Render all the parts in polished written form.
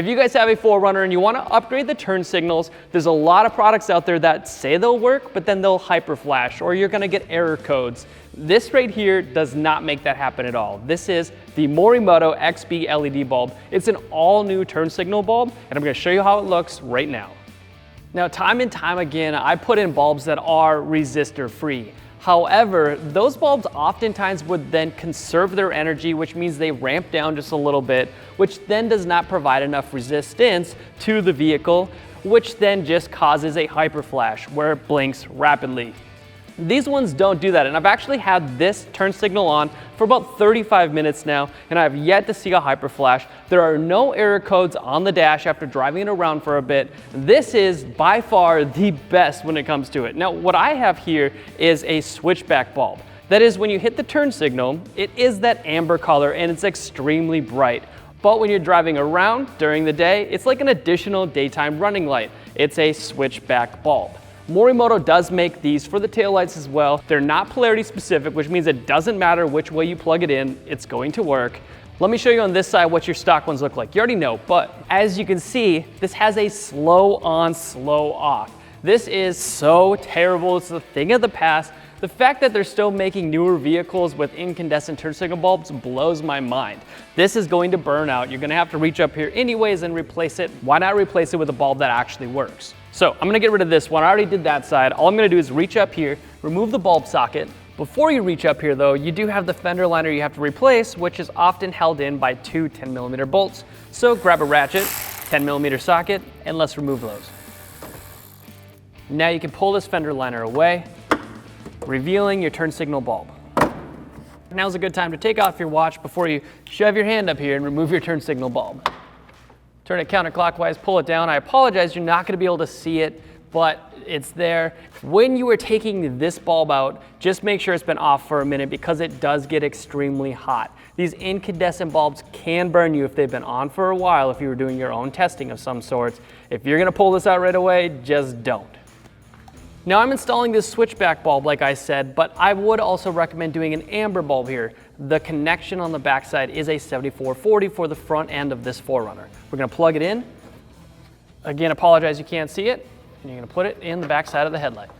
If you guys have a 4Runner and you want to upgrade the turn signals, there's a lot of products out there that say they'll work, but then they'll hyperflash, or you're going to get error codes. This right here does not make that happen at all. This is the Morimoto XB LED bulb. It's an all new turn signal bulb, and I'm going to show you how it looks right now. Now, time and time again, I put in bulbs that are resistor free. However, those bulbs oftentimes would then conserve their energy, which means they ramp down just a little bit, which then does not provide enough resistance to the vehicle, which then just causes a hyperflash where it blinks rapidly. These ones don't do that, and I've actually had this turn signal on for about 35 minutes now, and I have yet to see a hyperflash. There are no error codes on the dash after driving it around for a bit. This is by far the best when it comes to it. Now, what I have here is a switchback bulb. That is, when you hit the turn signal, it is that amber color and it's extremely bright. But when you're driving around during the day, it's like an additional daytime running light. It's a switchback bulb. Morimoto does make these for the taillights as well. They're not polarity specific, which means it doesn't matter which way you plug it in, it's going to work. Let me show you on this side what your stock ones look like. You already know, but as you can see, this has a slow on, slow off. This is so terrible. It's a thing of the past. The fact that they're still making newer vehicles with incandescent turn signal bulbs blows my mind. This is going to burn out. You're gonna have to reach up here anyways and replace it. Why not replace it with a bulb that actually works? So I'm gonna get rid of this one. I already did that side. All I'm gonna do is reach up here, remove the bulb socket. Before you reach up here though, you do have the fender liner you have to replace, which is often held in by two 10mm bolts. So grab a ratchet, 10mm socket, and let's remove those. Now you can pull this fender liner away, revealing your turn signal bulb. Now's a good time to take off your watch before you shove your hand up here and remove your turn signal bulb. Turn it counterclockwise, pull it down. I apologize, you're not gonna be able to see it, but it's there. When you are taking this bulb out, just make sure it's been off for a minute because it does get extremely hot. These incandescent bulbs can burn you if they've been on for a while if you were doing your own testing of some sorts. If you're gonna pull this out right away, just don't. Now I'm installing this switchback bulb like I said, but I would also recommend doing an amber bulb here. The connection on the backside is a 7440 for the front end of this 4Runner. We're gonna plug it in. Again, apologize you can't see it. And you're gonna put it in the backside of the headlight.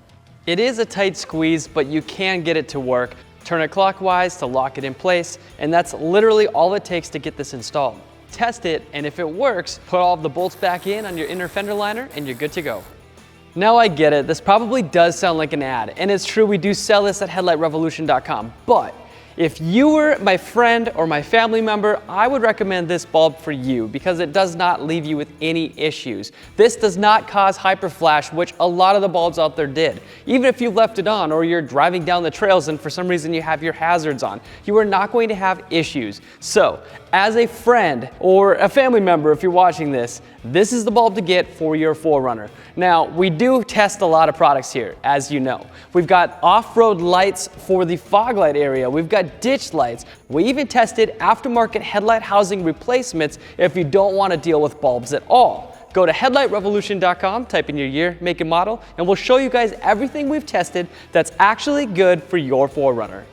It is a tight squeeze, but you can get it to work. Turn it clockwise to lock it in place, and that's literally all it takes to get this installed. Test it, and if it works, put all of the bolts back in on your inner fender liner, and you're good to go. Now I get it, this probably does sound like an ad, and it's true, we do sell this at headlightrevolution.com, but if you were my friend or my family member, I would recommend this bulb for you because it does not leave you with any issues. This does not cause hyperflash, which a lot of the bulbs out there did. Even if you left it on or you're driving down the trails and for some reason you have your hazards on, you are not going to have issues. So, as a friend or a family member, if you're watching this is the bulb to get for your 4Runner. Now, we do test a lot of products here, as you know. We've got off-road lights for the fog light area. We've got ditch lights. We even tested aftermarket headlight housing replacements if you don't want to deal with bulbs at all. Go to headlightrevolution.com, type in your year, make, and model, and we'll show you guys everything we've tested that's actually good for your 4Runner.